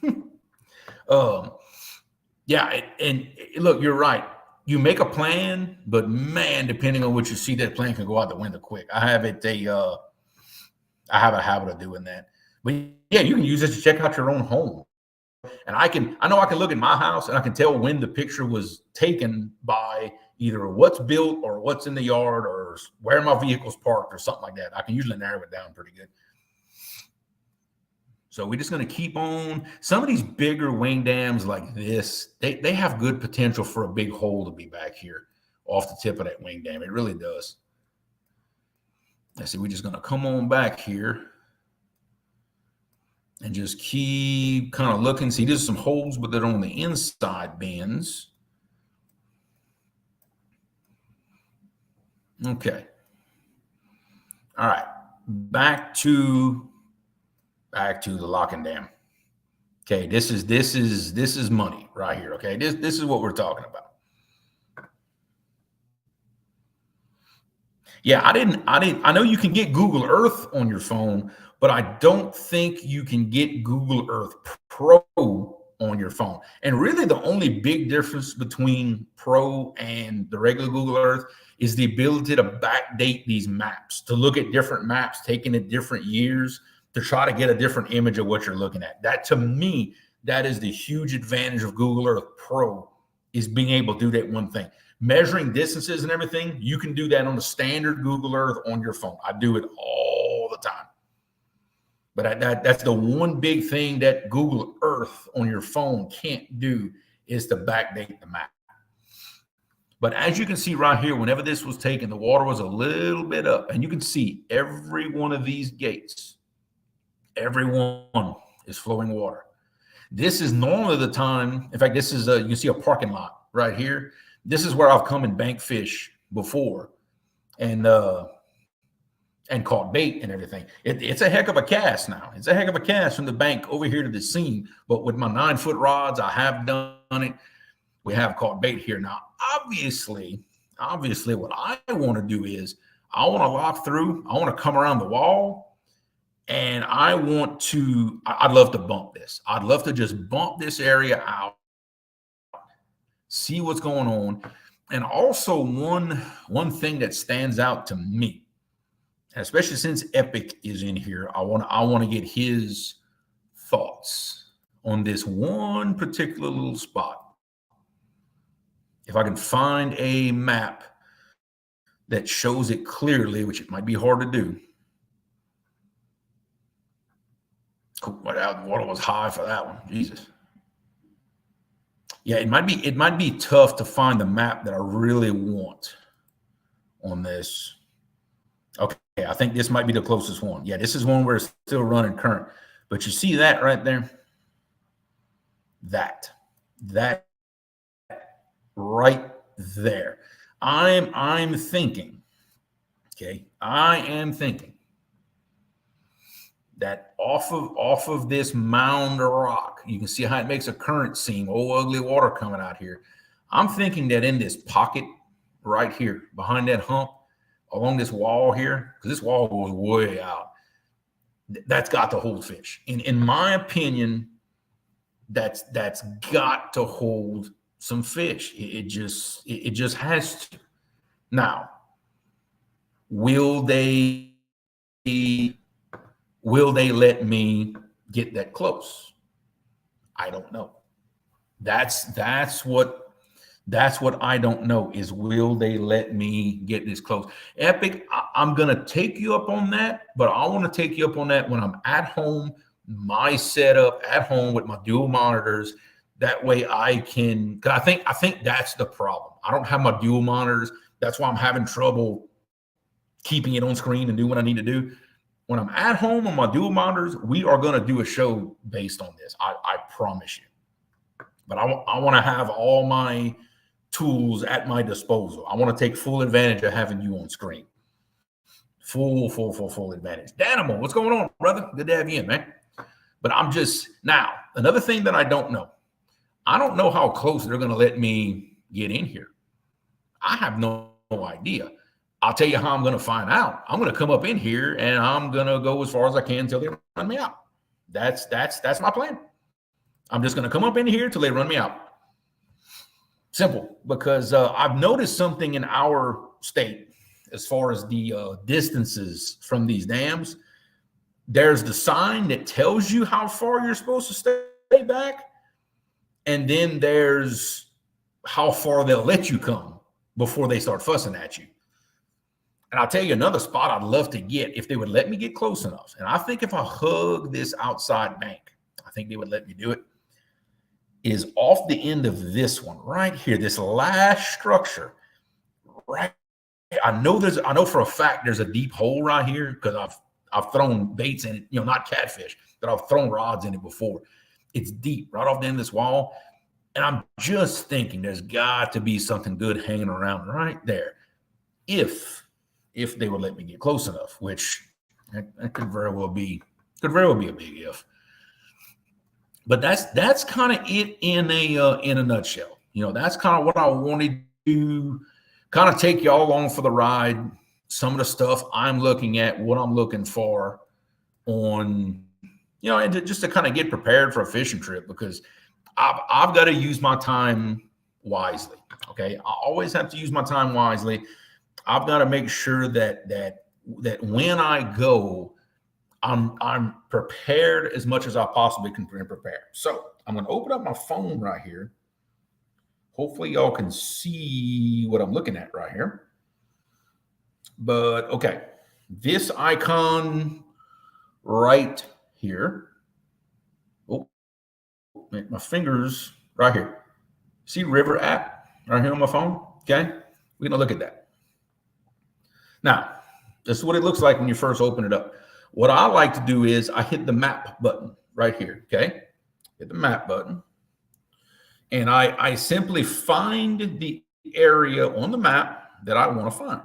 S1: Yeah, and look, you're right. You make a plan, but man, depending on what you see, that plan can go out the window quick. I have a habit of doing that. But yeah, you can use this to check out your own home. And I know I can look at my house and I can tell when the picture was taken by either what's built or what's in the yard or where my vehicle's parked or something like that. I can usually narrow it down pretty good. So we're just going to keep on. Some of these bigger wing dams like this, they have good potential for a big hole to be back here off the tip of that wing dam. It really does. Let's see, we're just going to come on back here and just keep kind of looking. See, there's some holes, but they're on the inside bends. Okay. All right. Back to the locking dam. Okay, this is money right here. Okay, this is what we're talking about. Yeah, I know you can get Google Earth on your phone, but I don't think you can get Google Earth Pro on your phone. And really the only big difference between Pro and the regular Google Earth is the ability to backdate these maps, to look at different maps taken at different years, to try to get a different image of what you're looking at. That, to me, that is the huge advantage of Google Earth Pro, is being able to do that one thing. Measuring distances and everything, you can do that on the standard Google Earth on your phone. I do it all the time. But that's the one big thing that Google Earth on your phone can't do, is to backdate the map. But as you can see right here, whenever this was taken, the water was a little bit up. And you can see every one of these gates, every one is flowing water. This is normally the time. In fact, this is you can see a parking lot right here. This is where I've come and bank fish before, and caught bait and everything. It's a heck of a cast now. It's a heck of a cast from the bank over here to the scene. But with my 9-foot rods, I have done it. We have caught bait here. Now, obviously, what I want to do is I want to lock through. I want to come around the wall, and I'd love to bump this. I'd love to just bump this area out, see what's going on. And also one thing that stands out to me, especially since Epic is in here, I want to get his thoughts on this one particular little spot. If I can find a map that shows it clearly, which it might be hard to do. Cool. The water was high for that one. Jesus. Yeah, it might be tough to find the map that I really want on this. Okay, I think this might be the closest one. Yeah, this is one where it's still running current. But you see that right there? That right there. I'm thinking, okay, I am thinking that off of this mound of rock, you can see how it makes a current seam, ugly water coming out here. I'm thinking that in this pocket right here, behind that hump, along this wall here, because this wall goes way out, that's got to hold fish. In my opinion, that's got to hold some fish. It just has to. Now, will they let me get that close? I don't know. That's what I don't know, is will they let me get this close? Epic, I'm going to take you up on that, but I want to take you up on that when I'm at home, my setup at home with my dual monitors. That way I can, because I think that's the problem. I don't have my dual monitors. That's why I'm having trouble keeping it on screen and do what I need to do. When I'm at home on my dual monitors, we are going to do a show based on this. I promise you. But I want to have all my tools at my disposal. I want to take full advantage of having you on screen. Full advantage. Danimal, what's going on, brother? Good to have you in, man. But now, another thing that I don't know how close they're going to let me get in here. I have no idea. I'll tell you how I'm going to find out. I'm going to come up in here and I'm going to go as far as I can until they run me out. That's my plan. I'm just going to come up in here till they run me out. Simple, because I've noticed something in our state as far as the distances from these dams. There's the sign that tells you how far you're supposed to stay back. And then there's how far they'll let you come before they start fussing at you. And I'll tell you another spot I'd love to get if they would let me get close enough. And I think if I hug this outside bank, I think they would let me do it, is off the end of this one right here, this last structure. Right. I know for a fact there's a deep hole right here because I've thrown baits in it, not catfish, but I've thrown rods in it before. It's deep right off the end of this wall. And I'm just thinking there's got to be something good hanging around right there. If they would let me get close enough, which that could very well be a big if. But that's kind of it in a nutshell. That's kind of what I wanted to kind of take y'all along for the ride. Some of the stuff I'm looking at, what I'm looking for on, and just to kind of get prepared for a fishing trip, because I've got to use my time wisely. Okay, I always have to use my time wisely. I've got to make sure that when I go, I'm prepared as much as I possibly can prepare. So I'm going to open up my phone right here. Hopefully y'all can see what I'm looking at right here. But okay, this icon right here. Oh, my fingers right here. See River app right here on my phone? Okay, we're gonna look at that. Now, this is what it looks like when you first open it up. What I like to do is I hit the map button right here, okay? Hit the map button. And I simply find the area on the map that I want to find,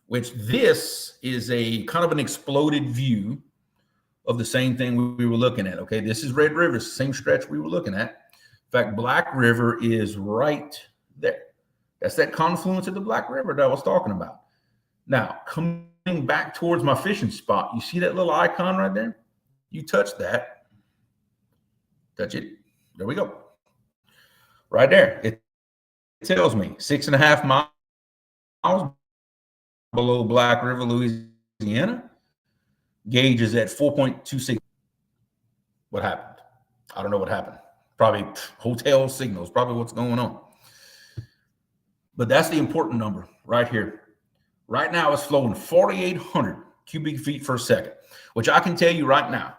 S1: which this is a kind of an exploded view of the same thing we were looking at, okay? This is Red River, same stretch we were looking at. In fact, Black River is right there. That's that confluence of the Black River that I was talking about. Now, coming back towards my fishing spot, you see that little icon right there? You touch that. Touch it. There we go. Right there. It tells me 6.5 miles below Black River, Louisiana. Gauge is at 4.26. What happened? I don't know what happened. Probably hotel signals, probably what's going on. But that's the important number right here. Right now, it's flowing 4,800 cubic feet per second, which I can tell you right now,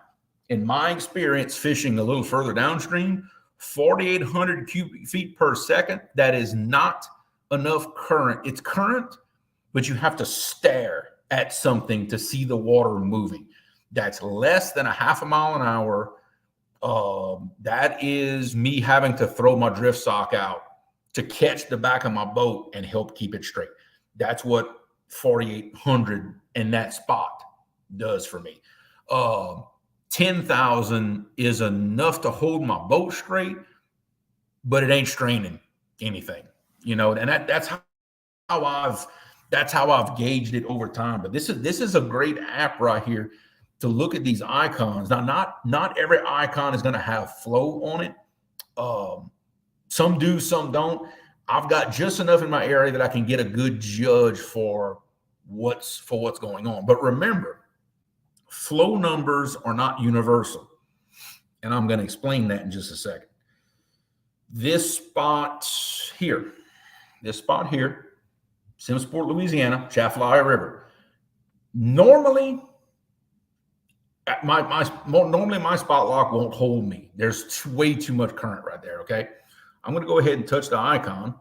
S1: in my experience fishing a little further downstream, 4,800 cubic feet per second, that is not enough current. It's current, but you have to stare at something to see the water moving. That's less than 0.5 mile an hour. That is me having to throw my drift sock out to catch the back of my boat and help keep it straight. That's what 4,800 in that spot does for me. 10,000 is enough to hold my boat straight, but it ain't straining anything, you know. And that's how I've gauged it over time. But this is a great app right here to look at these icons. Now, not every icon is going to have flow on it. Some do, some don't. I've got just enough in my area that I can get a good judge for what's going on. But remember, flow numbers are not universal. And I'm going to explain that in just a second. This spot here, Simmsport, Louisiana, Chaffalaya River. Normally, my spot lock won't hold me. There's way too much current right there, okay? I'm going to go ahead and touch the icon.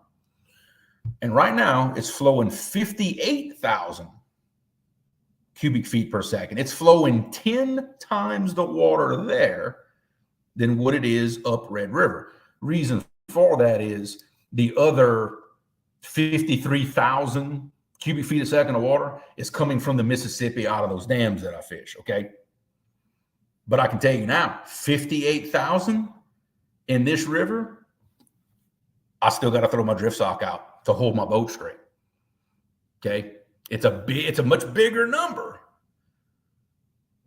S1: And right now, it's flowing 58,000 cubic feet per second. It's flowing 10 times the water there than what it is up Red River. Reason for that is the other 53,000 cubic feet a second of water is coming from the Mississippi out of those dams that I fish, okay? But I can tell you now, 58,000 in this river, I still got to throw my drift sock out to hold my boat straight. Okay, it's a much bigger number,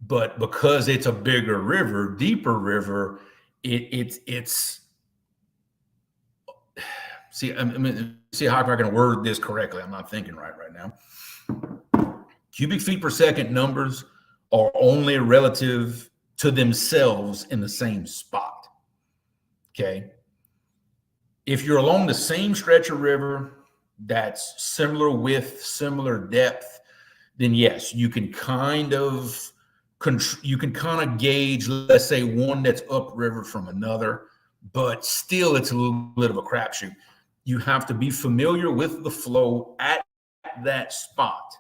S1: but because it's a bigger river, deeper river, it's. See, I mean, see how I can word this correctly. I'm not thinking right now. Cubic feet per second numbers are only relative to themselves in the same spot. Okay. If you're along the same stretch of river that's similar width, similar depth, then yes, you can kind of gauge, let's say, one that's upriver from another, but still it's a little bit of a crapshoot. You have to be familiar with the flow at that spot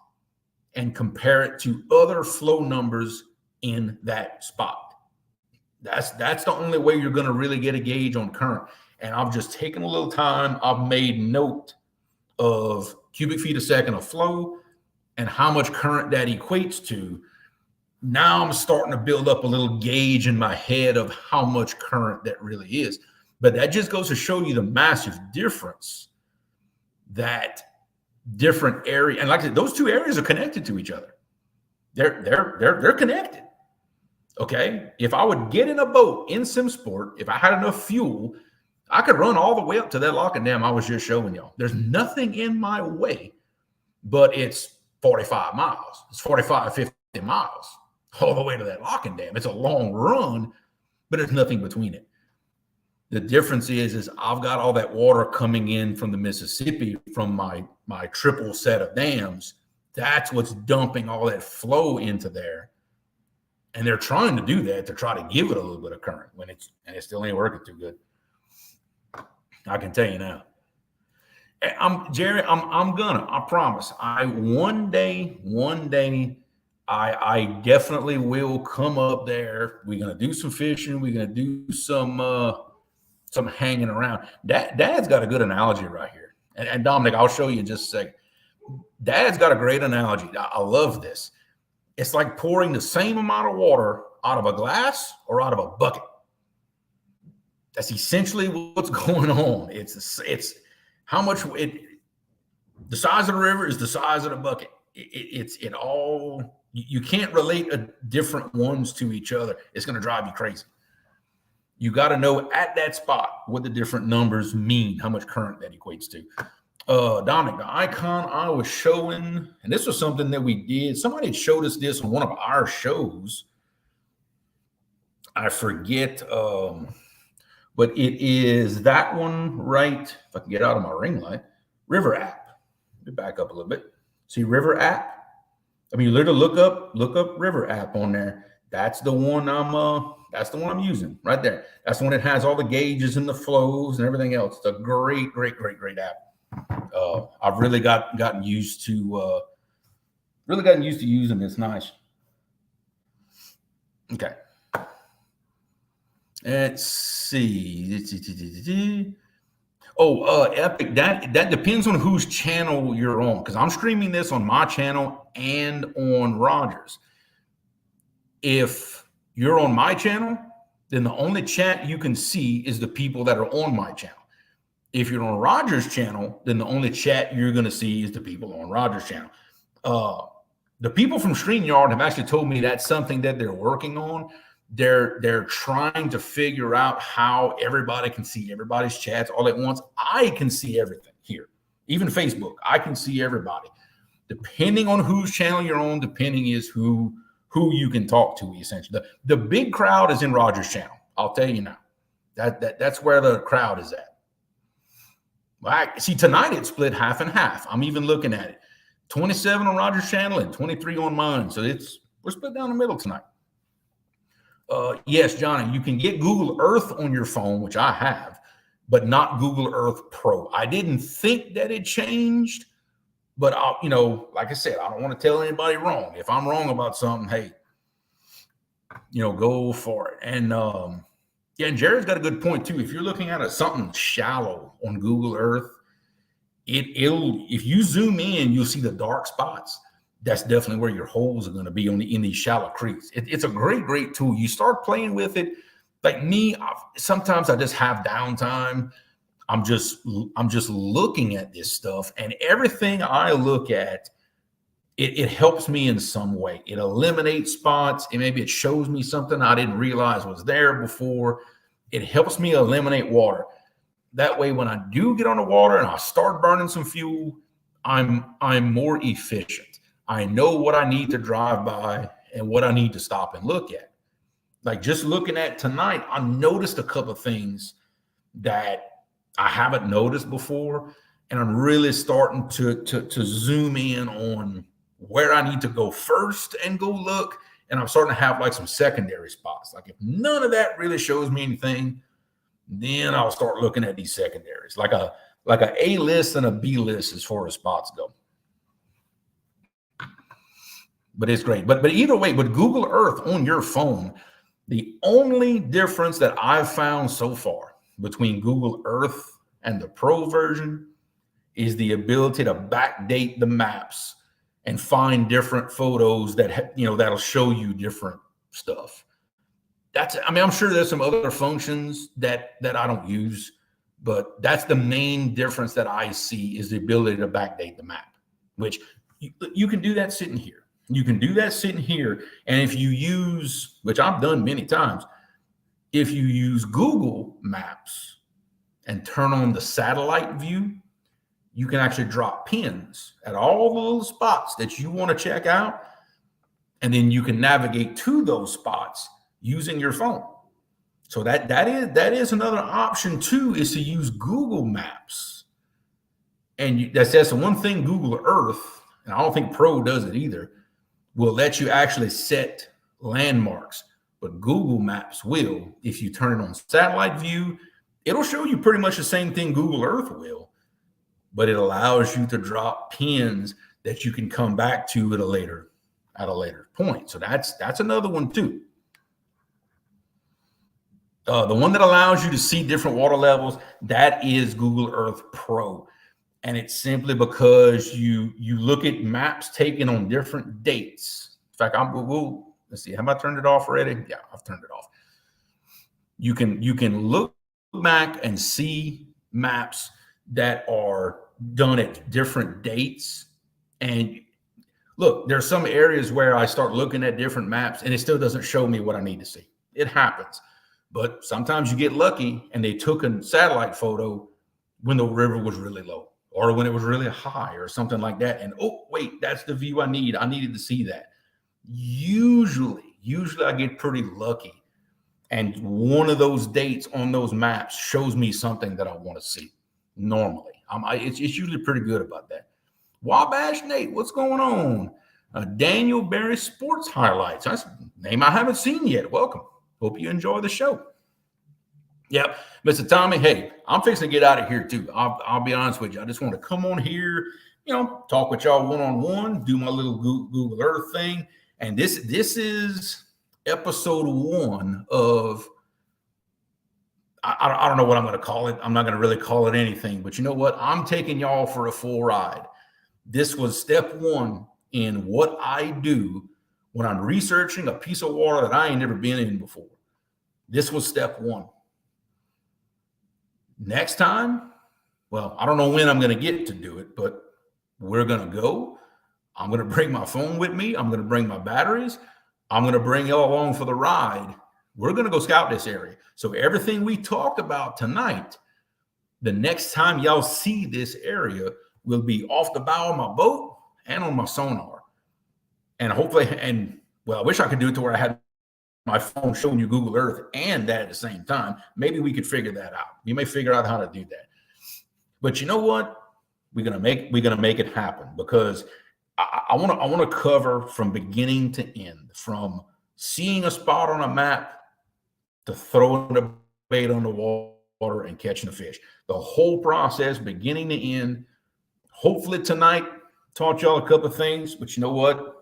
S1: and compare it to other flow numbers in that spot. That's the only way you're going to really get a gauge on current. And I've just taken a little time. I've made note of cubic feet a second of flow and how much current that equates to. Now I'm starting to build up a little gauge in my head of how much current that really is. But that just goes to show you the massive difference that different area, and like I said, those two areas are connected to each other. They're connected. Okay. If I would get in a boat in SimSport, if I had enough fuel, I could run all the way up to that locking dam I was just showing y'all. There's nothing in my way, but it's 45 miles. It's 45, 50 miles all the way to that locking dam. It's a long run, but there's nothing between it. The difference is I've got all that water coming in from the Mississippi from my triple set of dams. That's what's dumping all that flow into there. And they're trying to do that to try to give it a little bit of current and it still ain't working too good. I can tell you now. Jerry, I promise. One day, I definitely will come up there. We're gonna do some fishing. We're gonna do some hanging around. Dad's got a good analogy right here. And Dominic, I'll show you in just a second. Dad's got a great analogy. I love this. It's like pouring the same amount of water out of a glass or out of a bucket. That's essentially what's going on. It's how much the size of the river is the size of the bucket. It all, you can't relate different ones to each other. It's going to drive you crazy. You got to know at that spot what the different numbers mean, how much current that equates to. Dominic, the icon I was showing, and this was something that we did. Somebody showed us this on one of our shows. I forget, but it is that one right. If I can get out of my ring light, River app. Let me back up a little bit. See River app. I mean, you literally look up River app on there. That's the one I'm using right there. That's the one that has all the gauges and the flows and everything else. It's a great app. I've really gotten used to using this. Nice. Okay. Let's see. Epic. That depends on whose channel you're on, because I'm streaming this on my channel and on Rogers. If you're on my channel, then the only chat you can see is the people that are on my channel. If you're on Rogers' channel, then the only chat you're going to see is the people on Rogers' channel. The people from StreamYard have actually told me that's something that they're working on. They're trying to figure out how everybody can see everybody's chats all at once. I can see everything here, even Facebook. I can see everybody. Depending on whose channel you're on, depending is who you can talk to, essentially. The big crowd is in Rogers' channel. I'll tell you now. That's where the crowd is at. See, tonight it's split half and half. I'm even looking at it. 27 on Rogers' channel and 23 on mine. So we're split down the middle tonight. Yes, Johnny, you can get Google Earth on your phone, which I have, but not Google Earth Pro. I didn't think that it changed, but like I said, I don't want to tell anybody wrong. If I'm wrong about something, hey, go for it. And and Jared's got a good point too. If you're looking at something shallow on Google Earth, if you zoom in, you'll see the dark spots. That's definitely where your holes are going to be in these shallow creeks. It's a great tool. You start playing with it. Like me, sometimes I just have downtime. I'm just looking at this stuff, and everything I look at, it helps me in some way. It eliminates spots, and maybe it shows me something I didn't realize was there before. It helps me eliminate water. That way, when I do get on the water and I start burning some fuel, I'm more efficient. I know what I need to drive by and what I need to stop and look at. Like just looking at tonight, I noticed a couple of things that I haven't noticed before, and I'm really starting to zoom in on where I need to go first and go look. And I'm starting to have like some secondary spots. Like if none of that really shows me anything, then I'll start looking at these secondaries, like a A list and a B list as far as spots go. But it's great. But either way, but Google Earth on your phone, the only difference that I've found so far between Google Earth and the Pro version is the ability to backdate the maps and find different photos that that'll show you different stuff. I'm sure there's some other functions that I don't use, but that's the main difference that I see is the ability to backdate the map, which you can do that sitting here. You can do that sitting here. And if you use, which I've done many times, if you use Google Maps and turn on the satellite view, you can actually drop pins at all the little spots that you want to check out. And then you can navigate to those spots using your phone. So that is another option too, is to use Google Maps. And that's the one thing Google Earth, and I don't think Pro does it either, will let you actually set landmarks. But Google Maps will, if you turn it on satellite view, it'll show you pretty much the same thing Google Earth will, but it allows you to drop pins that you can come back to at a later point. So that's another one too. The one that allows you to see different water levels, that is Google Earth Pro. And it's simply because you look at maps taken on different dates. In fact, let's see, have I turned it off already? Yeah, I've turned it off. You can look back and see maps that are done at different dates. And look, there's some areas where I start looking at different maps and it still doesn't show me what I need to see. It happens. But sometimes you get lucky and they took a satellite photo when the river was really low or when it was really high or something like that. And oh, wait, that's the view I need. I needed to see that. Usually I get pretty lucky. And one of those dates on those maps shows me something that I want to see normally. It's usually pretty good about that. Wabash Nate, what's going on? Daniel Berry Sports Highlights. That's a name I haven't seen yet. Welcome. Hope you enjoy the show. Yep, Mr. Tommy, hey, I'm fixing to get out of here too. I'll be honest with you. I just want to come on here, talk with y'all one-on-one, do my little Google Earth thing. And this is episode 1 of, I don't know what I'm going to call it. I'm not going to really call it anything, but you know what? I'm taking y'all for a full ride. This was step 1 in what I do when I'm researching a piece of water that I ain't never been in before. This was step 1. Next time, well, I don't know when I'm going to get to do it, but we're going to go. I'm going to bring my phone with me. I'm going to bring my batteries. I'm going to bring y'all along for the ride. We're going to go scout this area. So everything we talked about tonight, the next time y'all see this area will be off the bow of my boat and on my sonar. And hopefully, I wish I could do it to where I had my phone showing you Google Earth and that at the same time. Maybe we could figure that out. We may figure out how to do that. But you know what? We're gonna make it happen, because I want to cover from beginning to end, from seeing a spot on a map to throwing a bait on the water and catching a fish. The whole process, beginning to end. Hopefully tonight taught y'all a couple of things, but you know what?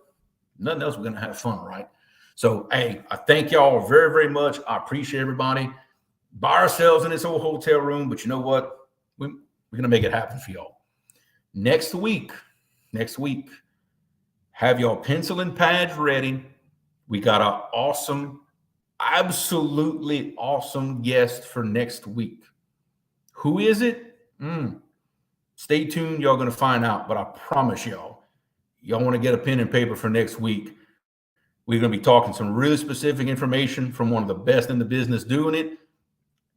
S1: Nothing else. We're going to have fun, right? So, hey, I thank y'all very, very much. I appreciate everybody. By ourselves in this old hotel room, but you know what? We're going to make it happen for y'all. Next week, have y'all pencil and pads ready. We got an awesome, absolutely awesome guest for next week. Who is it? Stay tuned. Y'all going to find out, but I promise y'all want to get a pen and paper for next week. We're going to be talking some really specific information from one of the best in the business doing it.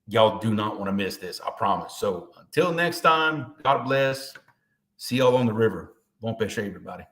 S1: Y'all do not want to miss this. I promise. So until next time, God bless. See y'all on the river. Bon pêche, everybody.